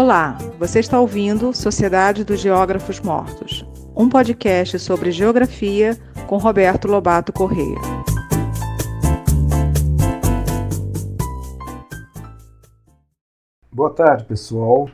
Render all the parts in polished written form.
Olá, você está ouvindo Sociedade dos Geógrafos Mortos, um podcast sobre geografia com Roberto Lobato Corrêa. Boa tarde, pessoal.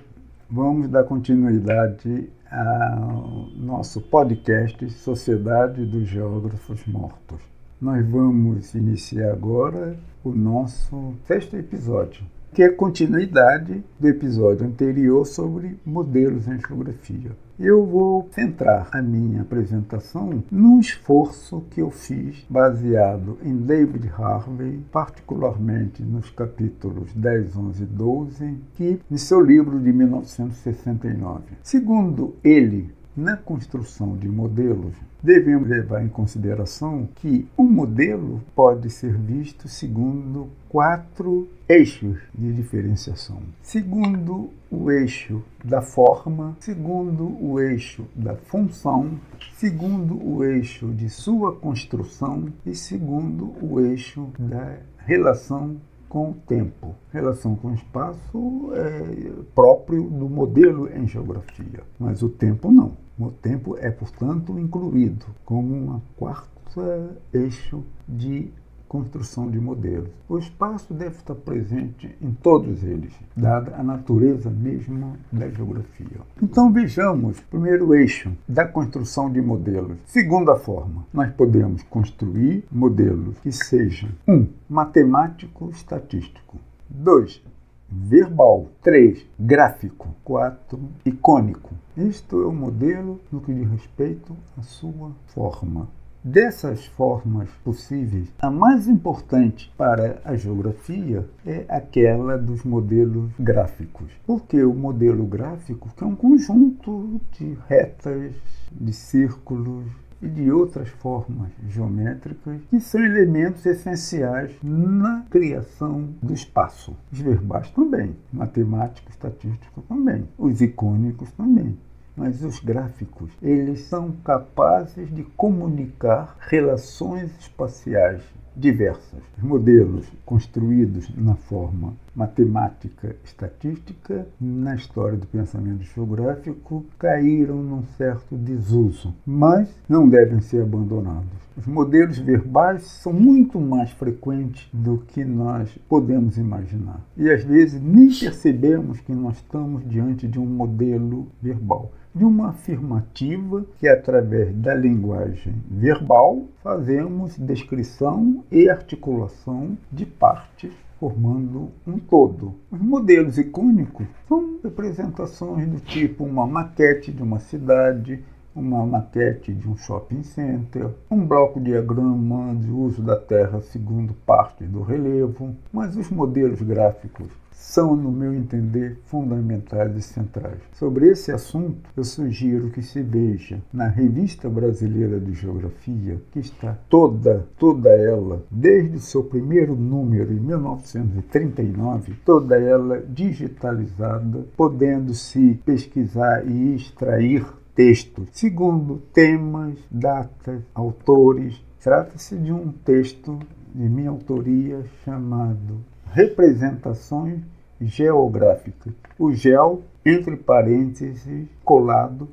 Vamos dar continuidade ao nosso podcast Sociedade dos Geógrafos Mortos. Nós vamos iniciar agora o nosso 6º episódio, que é a continuidade do episódio anterior sobre modelos em geografia. Eu vou centrar a minha apresentação num esforço que eu fiz baseado em David Harvey, particularmente nos capítulos 10, 11 e 12, que em seu livro de 1969. Segundo ele, na construção de modelos, devemos levar em consideração que um modelo pode ser visto segundo 4 eixos de diferenciação. Segundo o eixo da forma, segundo o eixo da função, segundo o eixo de sua construção e segundo o eixo da relação com o tempo. Relação com o espaço é próprio do modelo em geografia, mas o tempo não. O tempo é, portanto, incluído como uma 4º eixo de construção de modelos. O espaço deve estar presente em todos eles, dada a natureza mesma da geografia. Então vejamos, primeiro eixo da construção de modelos. Segunda forma, nós podemos construir modelos que sejam 1. Matemático-estatístico, 2. verbal, 3. gráfico, 4. icônico. Isto é o modelo no que diz respeito à sua forma. Dessas formas possíveis, a mais importante para a geografia é aquela dos modelos gráficos. Porque o modelo gráfico é um conjunto de retas, de círculos e de outras formas geométricas que são elementos essenciais na criação do espaço. Os verbais também, matemático, estatístico também, os icônicos também. Mas os gráficos, eles são capazes de comunicar relações espaciais diversas. Os modelos construídos na forma matemática estatística, na história do pensamento geográfico, caíram num certo desuso, mas não devem ser abandonados. Os modelos verbais são muito mais frequentes do que nós podemos imaginar. E às vezes nem percebemos que nós estamos diante de um modelo verbal, de uma afirmativa que, através da linguagem verbal, fazemos descrição e articulação de partes, formando um todo. Os modelos icônicos são representações do tipo uma maquete de uma cidade, uma maquete de um shopping center, um bloco diagrama de uso da Terra segundo partes do relevo. Mas os modelos gráficos são, no meu entender, fundamentais e centrais. Sobre esse assunto, eu sugiro que se veja na Revista Brasileira de Geografia, que está toda ela, desde o seu primeiro número, em 1939, toda ela digitalizada, podendo-se pesquisar e extrair textos segundo temas, datas, autores. Trata-se de um texto de minha autoria chamado Representações Geográficas. O geo, entre parênteses, colado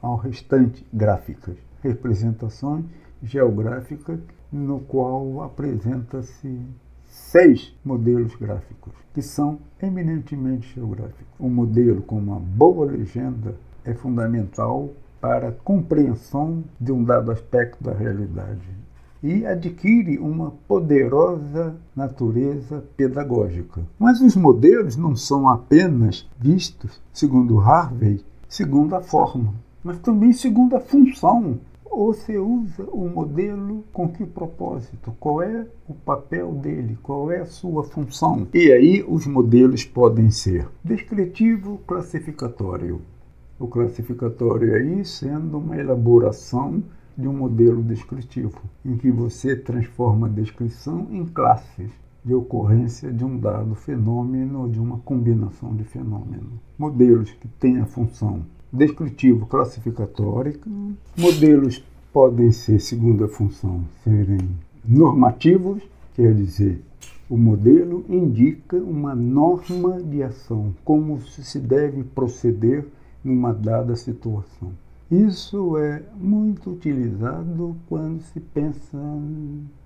ao restante, gráficas. Representações geográficas, no qual apresenta-se 6 modelos gráficos, que são eminentemente geográficos. Um modelo com uma boa legenda é fundamental para a compreensão de um dado aspecto da realidade e adquire uma poderosa natureza pedagógica. Mas os modelos não são apenas vistos, segundo Harvey, segundo a forma, mas também segundo a função. Ou você usa o modelo com que propósito? Qual é o papel dele? Qual é a sua função? E aí os modelos podem ser descritivo, classificatório. O classificatório aí sendo uma elaboração de um modelo descritivo, em que você transforma a descrição em classes de ocorrência de um dado fenômeno ou de uma combinação de fenômenos. Modelos que têm a função descritivo classificatória. Modelos podem ser, segundo a função, serem normativos, quer dizer, O modelo indica uma norma de ação, como se deve proceder numa dada situação. Isso é muito utilizado quando se pensa,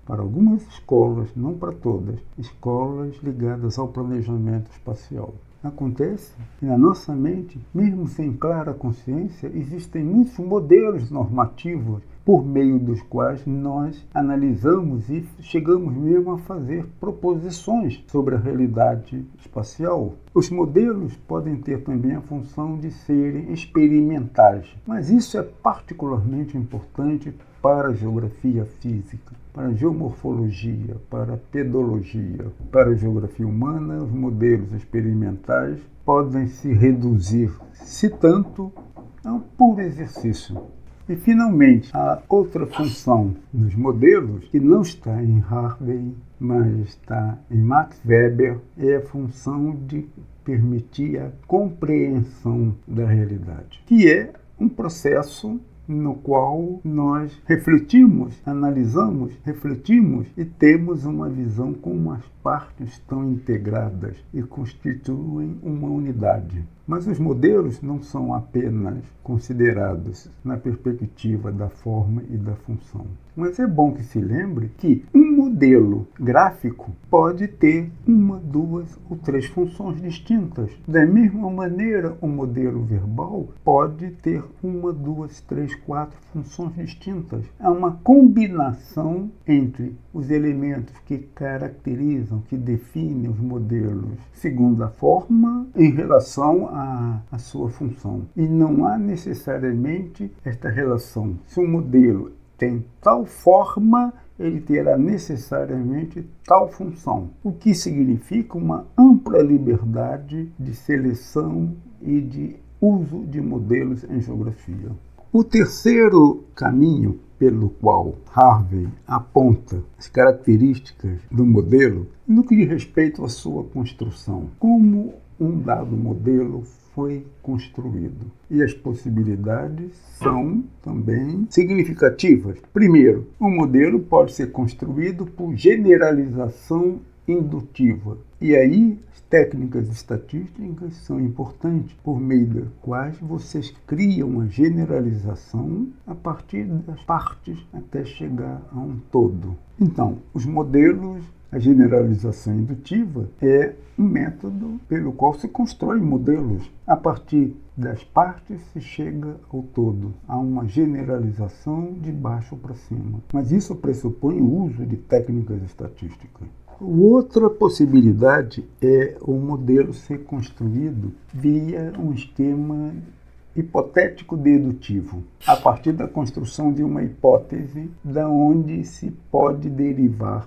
para algumas escolas, não para todas, escolas ligadas ao planejamento espacial. Acontece que na nossa mente, mesmo sem clara consciência, existem muitos modelos normativos por meio dos quais nós analisamos e chegamos mesmo a fazer proposições sobre a realidade espacial. Os modelos podem ter também a função de serem experimentais, mas isso é particularmente importante para a geografia física, para a geomorfologia, para a pedologia. Para a geografia humana, os modelos experimentais podem se reduzir, se tanto, a um puro exercício. E, finalmente, a outra função dos modelos, que não está em Harvey, mas está em Max Weber, é a função de permitir a compreensão da realidade, que é um processo no qual nós analisamos e temos uma visão como as partes estão integradas e constituem uma unidade. Mas os modelos não são apenas considerados na perspectiva da forma e da função. Mas é bom que se lembre que um modelo gráfico pode ter uma, duas ou três funções distintas. Da mesma maneira, um modelo verbal pode ter uma, duas, três, quatro funções distintas. Há uma combinação entre os elementos que caracterizam, que definem os modelos segundo a forma em relação à sua função. E não há necessariamente esta relação. Se um modelo tem tal forma, ele terá necessariamente tal função, o que significa uma ampla liberdade de seleção e de uso de modelos em geografia. O terceiro caminho pelo qual Harvey aponta as características do modelo no que diz respeito à sua construção, como um dado modelo foi construído. E as possibilidades são também significativas. Primeiro, um modelo pode ser construído por generalização indutiva. E aí, as técnicas estatísticas são importantes, por meio das quais vocês criam uma generalização a partir das partes até chegar a um todo. Então, os modelos, a generalização indutiva é um método pelo qual se constrói modelos. A partir das partes se chega ao todo. Há uma generalização de baixo para cima. Mas isso pressupõe o uso de técnicas estatísticas. Outra possibilidade é o modelo ser construído via um esquema hipotético dedutivo, a partir da construção de uma hipótese da onde se pode derivar,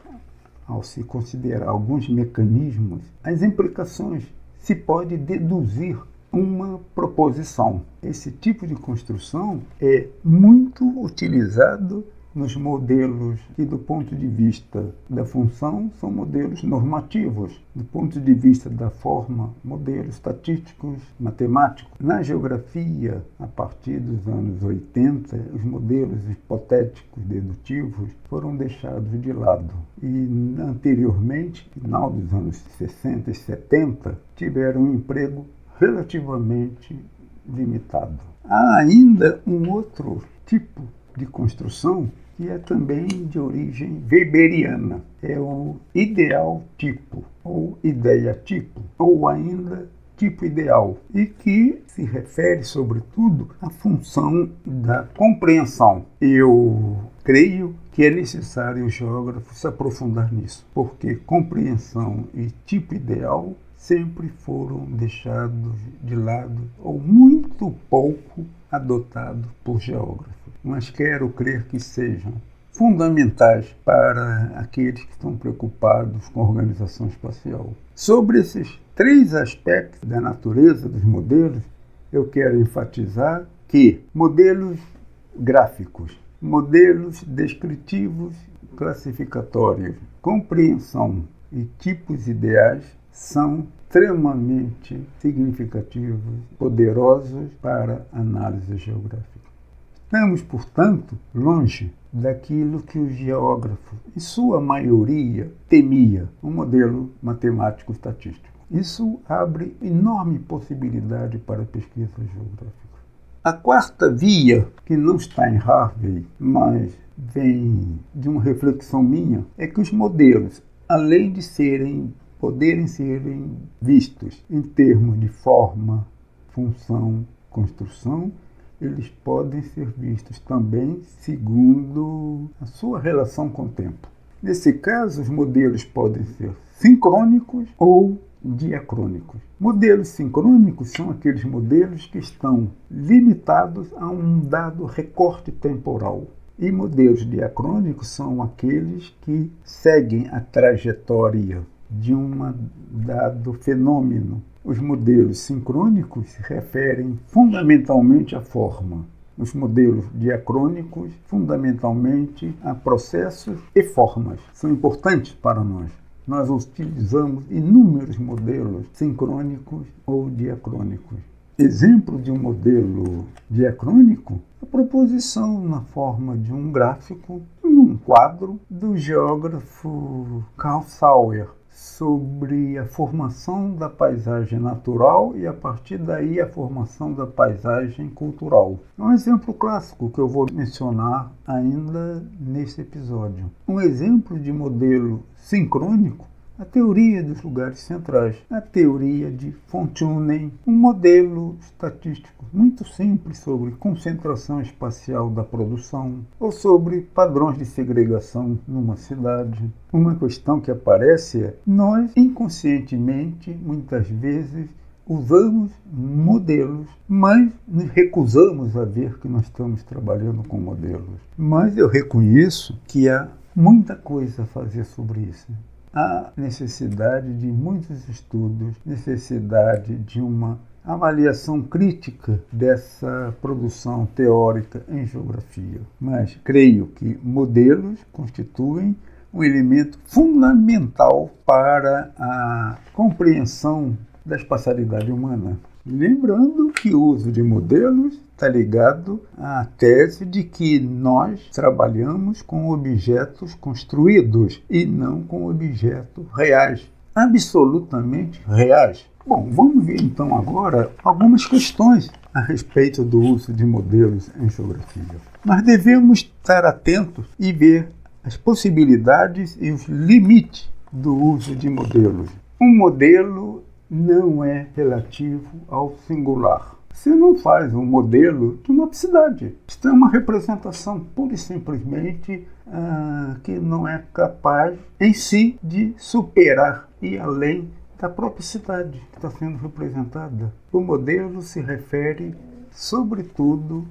ao se considerar alguns mecanismos, as implicações. Se pode deduzir uma proposição. Esse tipo de construção é muito utilizado nos modelos que, do ponto de vista da função, são modelos normativos. Do ponto de vista da forma, modelos estatísticos, matemáticos. Na geografia, a partir dos anos 80, os modelos hipotéticos dedutivos foram deixados de lado. E, anteriormente, no final dos anos 60 e 70, tiveram um emprego relativamente limitado. Há ainda um outro tipo de construção que é também de origem weberiana. É o ideal tipo, ou ideia tipo, ou ainda tipo ideal, e que se refere, sobretudo, à função da compreensão. Eu creio que é necessário o geógrafo se aprofundar nisso, porque compreensão e tipo ideal sempre foram deixados de lado, ou muito pouco adotados por geógrafos. Mas quero crer que sejam fundamentais para aqueles que estão preocupados com a organização espacial. Sobre esses três aspectos da natureza dos modelos, eu quero enfatizar que modelos gráficos, modelos descritivos, classificatórios, compreensão e tipos ideais são extremamente significativos, poderosos para a análise geográfica. Estamos, portanto, longe daquilo que o geógrafo, em sua maioria, temia, um modelo matemático-estatístico. Isso abre enorme possibilidade para a pesquisa geográfica. A quarta via, que não está em Harvey, mas vem de uma reflexão minha, é que os modelos, além de poderem serem vistos em termos de forma, função, construção, eles podem ser vistos também segundo a sua relação com o tempo. Nesse caso, os modelos podem ser sincrônicos ou diacrônicos. Modelos sincrônicos são aqueles modelos que estão limitados a um dado recorte temporal. E modelos diacrônicos são aqueles que seguem a trajetória de um dado fenômeno. Os modelos sincrônicos se referem fundamentalmente à forma. Os modelos diacrônicos, fundamentalmente, a processos e formas. São importantes para nós. Nós utilizamos inúmeros modelos sincrônicos ou diacrônicos. Exemplo de um modelo diacrônico, a proposição na forma de um gráfico, num quadro do geógrafo Carl Sauer, sobre a formação da paisagem natural e, a partir daí, a formação da paisagem cultural. É um exemplo clássico que eu vou mencionar ainda nesse episódio. Um exemplo de modelo sincrônico, a teoria dos lugares centrais, a teoria de von Thunen, um modelo estatístico muito simples sobre concentração espacial da produção ou sobre padrões de segregação numa cidade. Uma questão que aparece é: nós inconscientemente, muitas vezes, usamos modelos, mas nos recusamos a ver que nós estamos trabalhando com modelos. Mas eu reconheço que há muita coisa a fazer sobre isso. Há necessidade de muitos estudos, necessidade de uma avaliação crítica dessa produção teórica em geografia. Mas creio que modelos constituem um elemento fundamental para a compreensão da espacialidade humana. Lembrando que o uso de modelos está ligado à tese de que nós trabalhamos com objetos construídos e não com objetos reais, absolutamente reais. Bom, vamos ver então agora algumas questões a respeito do uso de modelos em geografia. Nós devemos estar atentos e ver as possibilidades e os limites do uso de modelos. Um modelo não é relativo ao singular. Você não faz um modelo de uma cidade. Isso é uma representação pura e simplesmente que não é capaz em si de superar e além da própria cidade que está sendo representada. O modelo se refere, sobretudo,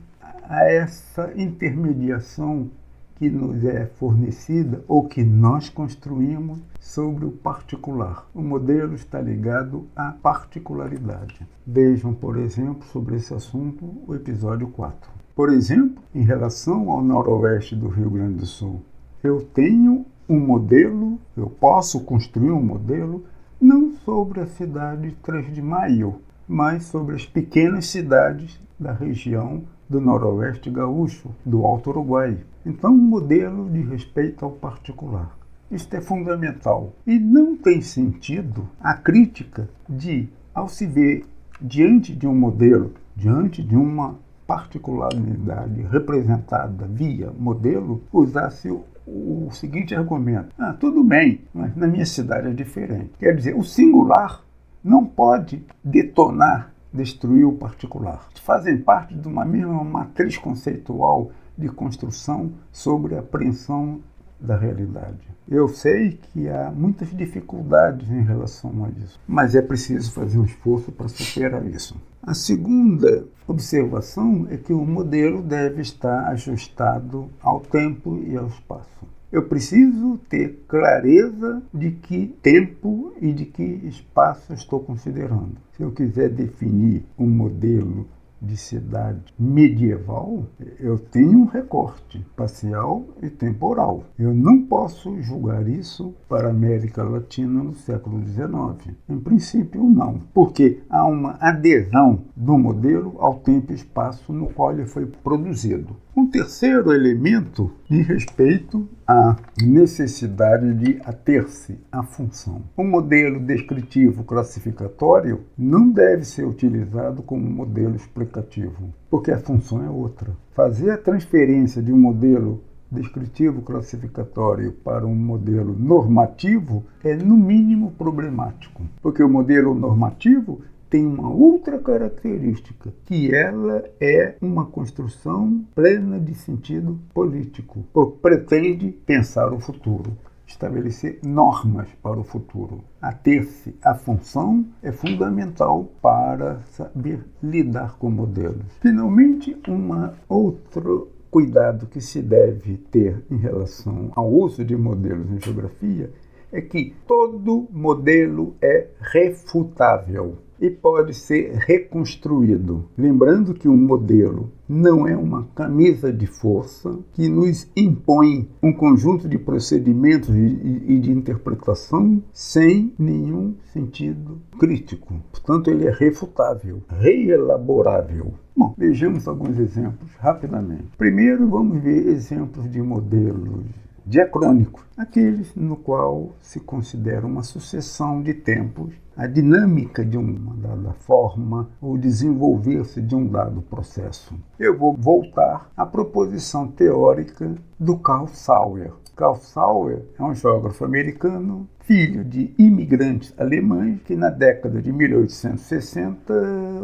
a essa intermediação que nos é fornecida ou que nós construímos sobre o particular. O modelo está ligado à particularidade. Vejam, por exemplo, sobre esse assunto, o episódio 4. Por exemplo, em relação ao noroeste do Rio Grande do Sul, eu tenho um modelo, eu posso construir um modelo, não sobre a cidade de 3 de Maio, mas sobre as pequenas cidades da região do noroeste gaúcho, do Alto Uruguai. Então, um modelo de respeito ao particular. Isto é fundamental. E não tem sentido a crítica de, ao se ver diante de um modelo, diante de uma particularidade representada via modelo, usar-se o seguinte argumento: tudo bem, mas na minha cidade é diferente. Quer dizer, o singular não pode detonar, destruir o particular. Fazem parte de uma mesma matriz conceitual de construção sobre a apreensão da realidade. Eu sei que há muitas dificuldades em relação a isso, mas é preciso fazer um esforço para superar isso. A segunda observação é que o modelo deve estar ajustado ao tempo e ao espaço. Eu preciso ter clareza de que tempo e de que espaço estou considerando. Se eu quiser definir um modelo de cidade medieval, eu tenho um recorte espacial e temporal. Eu não posso julgar isso para a América Latina no século XIX. Em princípio, não, porque há uma adesão do modelo ao tempo e espaço no qual ele foi produzido. Um terceiro elemento diz respeito à necessidade de ater-se à função. O modelo descritivo classificatório não deve ser utilizado como modelo explicativo, porque a função é outra. Fazer a transferência de um modelo descritivo classificatório para um modelo normativo é, no mínimo, problemático, porque o modelo normativo tem uma outra característica, que ela é uma construção plena de sentido político, ou pretende pensar o futuro, estabelecer normas para o futuro. Ater-se à função é fundamental para saber lidar com modelos. Finalmente, outro cuidado que se deve ter em relação ao uso de modelos em geografia é que todo modelo é refutável e pode ser reconstruído. Lembrando que um modelo não é uma camisa de força que nos impõe um conjunto de procedimentos e de interpretação sem nenhum sentido crítico. Portanto, ele é refutável, reelaborável. Bom, vejamos alguns exemplos rapidamente. Primeiro, vamos ver exemplos de modelos diacrônicos, aqueles no qual se considera uma sucessão de tempos, a dinâmica de uma dada forma ou desenvolver-se de um dado processo. Eu vou voltar à proposição teórica do Karl Sauer. Karl Sauer é um geógrafo americano, filho de imigrantes alemães, que na década de 1860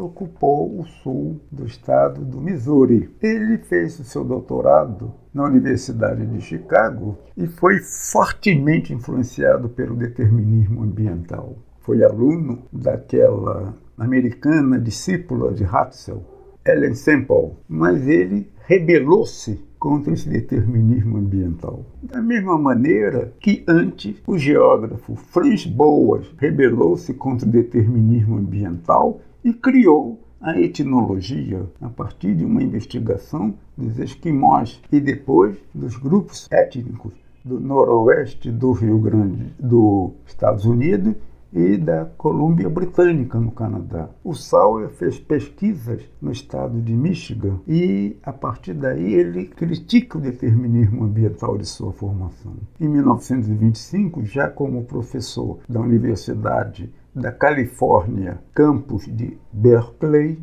ocupou o sul do estado do Missouri. Ele fez o seu doutorado na Universidade de Chicago e foi fortemente influenciado pelo determinismo ambiental. Foi aluno daquela americana discípula de Husserl, Ellen Semple, mas ele rebelou-se contra esse determinismo ambiental. Da mesma maneira que antes o geógrafo Franz Boas rebelou-se contra o determinismo ambiental e criou a etnologia a partir de uma investigação dos esquimós e depois dos grupos étnicos do noroeste do Rio Grande dos Estados Unidos e da Colômbia Britânica, no Canadá. O Sauer fez pesquisas no estado de Michigan e, a partir daí, ele critica o determinismo ambiental de sua formação. Em 1925, já como professor da Universidade da Califórnia, campus de Berkeley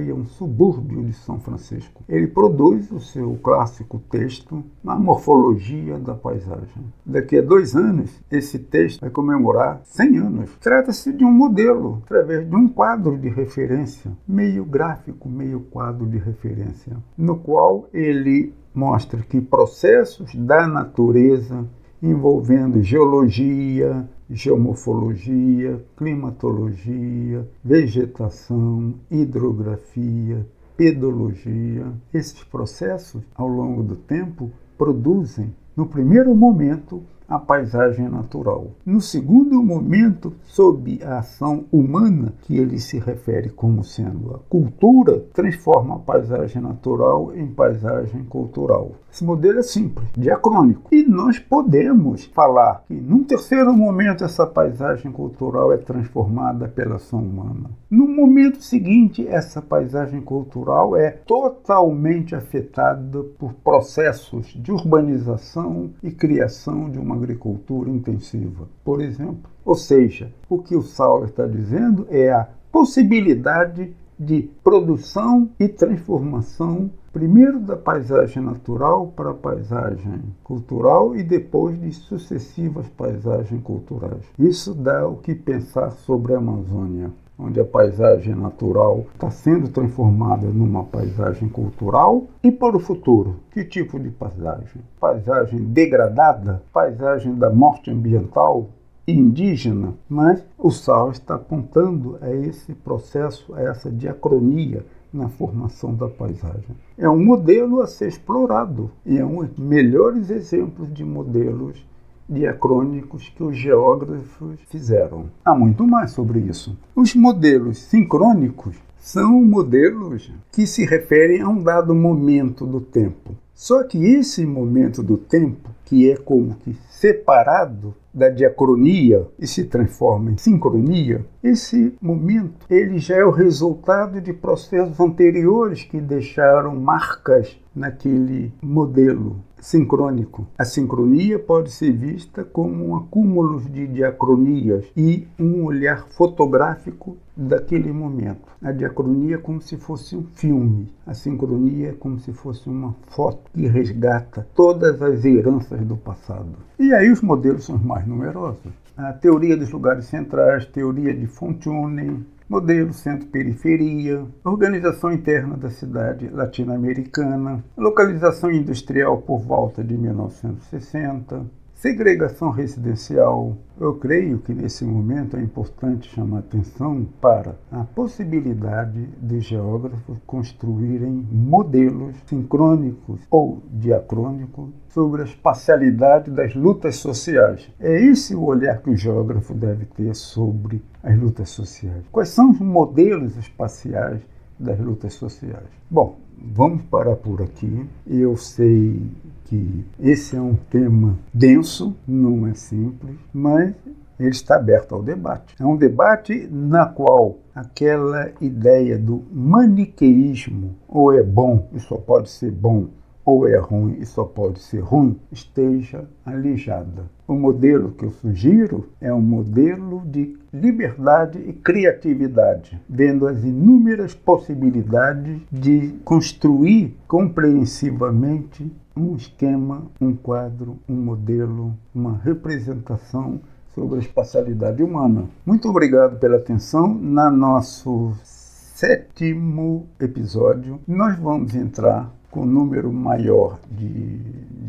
é um subúrbio de São Francisco. Ele produz o seu clássico texto, A Morfologia da Paisagem. Daqui a 2 anos, esse texto vai comemorar 100 anos. Trata-se de um modelo, através de um quadro de referência, meio gráfico, meio quadro de referência, no qual ele mostra que processos da natureza envolvendo geologia, geomorfologia, climatologia, vegetação, hidrografia, pedologia. Esses processos, ao longo do tempo, produzem, no primeiro momento, a paisagem natural. No segundo momento, sob a ação humana, que ele se refere como sendo a cultura, transforma a paisagem natural em paisagem cultural. Esse modelo é simples, diacrônico. E nós podemos falar que, num terceiro momento, essa paisagem cultural é transformada pela ação humana. No momento seguinte, essa paisagem cultural é totalmente afetada por processos de urbanização e criação de uma agricultura intensiva, por exemplo. Ou seja, o que o Sauer está dizendo é a possibilidade de produção e transformação, primeiro da paisagem natural para a paisagem cultural e depois de sucessivas paisagens culturais. Isso dá o que pensar sobre a Amazônia, onde a paisagem natural está sendo transformada numa paisagem cultural. E para o futuro, que tipo de paisagem? Paisagem degradada? Paisagem da morte ambiental? Indígena? Mas o Sauer está apontando a esse processo, a essa diacronia na formação da paisagem. É um modelo a ser explorado e é um dos melhores exemplos de modelos diacrônicos que os geógrafos fizeram. Há muito mais sobre isso. Os modelos sincrônicos são modelos que se referem a um dado momento do tempo. Só que esse momento do tempo, que é como que separado da diacronia e se transforma em sincronia, esse momento ele já é o resultado de processos anteriores que deixaram marcas naquele modelo sincrônico. A sincronia pode ser vista como um acúmulo de diacronias e um olhar fotográfico daquele momento. A diacronia é como se fosse um filme. A sincronia é como se fosse uma foto que resgata todas as heranças do passado. E aí os modelos são os mais numerosos. A teoria dos lugares centrais, teoria de Fontaine, modelo centro-periferia, organização interna da cidade latino-americana, localização industrial por volta de 1960, segregação residencial. Eu creio que nesse momento é importante chamar atenção para a possibilidade de geógrafos construírem modelos sincrônicos ou diacrônicos sobre a espacialidade das lutas sociais. É esse o olhar que o geógrafo deve ter sobre as lutas sociais. Quais são os modelos espaciais das lutas sociais? Bom, vamos parar por aqui. Eu sei que esse é um tema denso, não é simples, mas ele está aberto ao debate. É um debate na qual aquela ideia do maniqueísmo, ou é bom e só pode ser bom, ou é ruim e só pode ser ruim, esteja alijada. O modelo que eu sugiro é um modelo de liberdade e criatividade, vendo as inúmeras possibilidades de construir compreensivamente um esquema, um quadro, um modelo, uma representação sobre a espacialidade humana. Muito obrigado pela atenção. No nosso 7º episódio, nós vamos entrar com um número maior de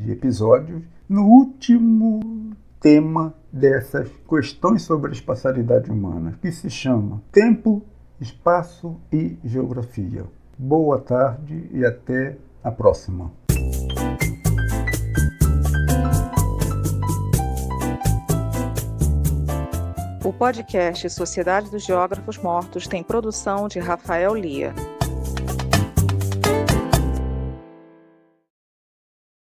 episódios no último tema dessas questões sobre a espacialidade humana, que se chama Tempo, Espaço e Geografia. Boa tarde e até a próxima. O podcast Sociedade dos Geógrafos Mortos tem produção de Rafael Lia.